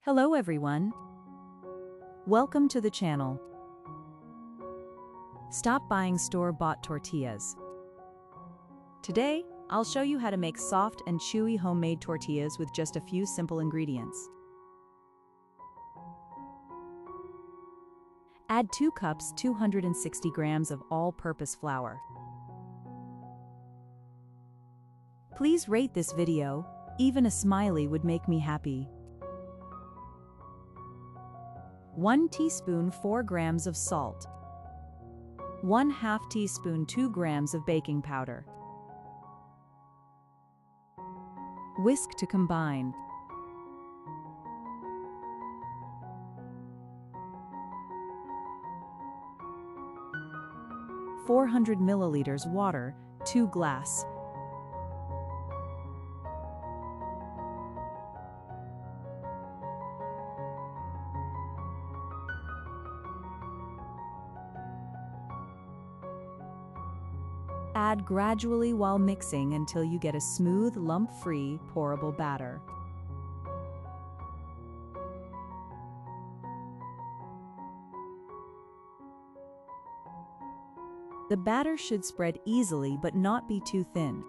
Hello everyone. Welcome to the channel. Stop buying store-bought tortillas. Today, I'll show you how to make soft and chewy homemade tortillas with just a few simple ingredients. Add 2 cups 260 grams of all-purpose flour. Please rate this video, even a smiley would make me happy. 1 teaspoon 4 grams of salt. 1/2 teaspoon 2 grams of baking powder. Whisk to combine. (400 milliliters water, 2 glass). Add gradually while mixing until you get a smooth, lump-free, pourable batter. The batter should spread easily but not be too thin.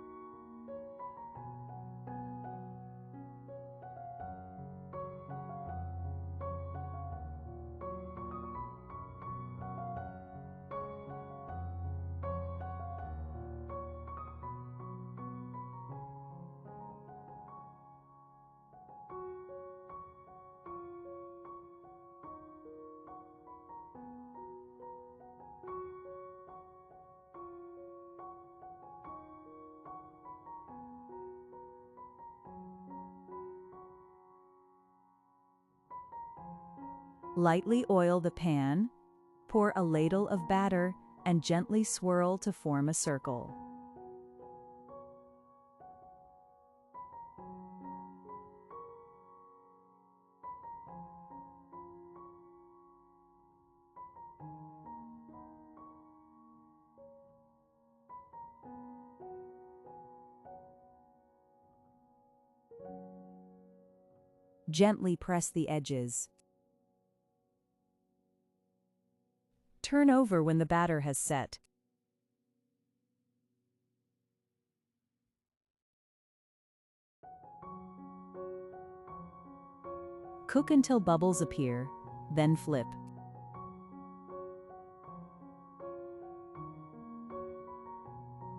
Lightly oil the pan, pour a ladle of batter, and gently swirl to form a circle. Gently press the edges. Turn over when the batter has set. Cook until bubbles appear, then flip.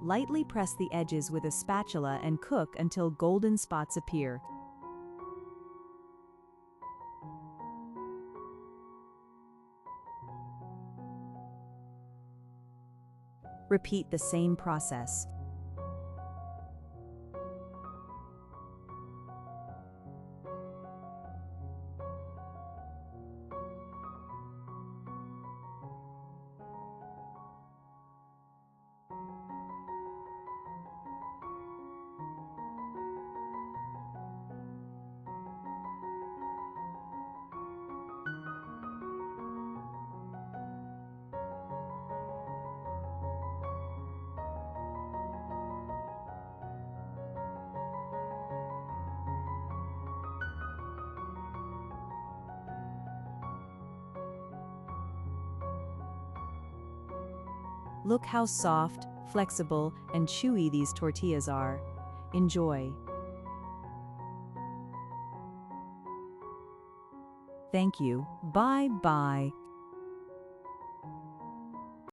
Lightly press the edges with a spatula and cook until golden spots appear. Repeat the same process. Look how soft, flexible, and chewy these tortillas are. Enjoy. Thank you. Bye-bye.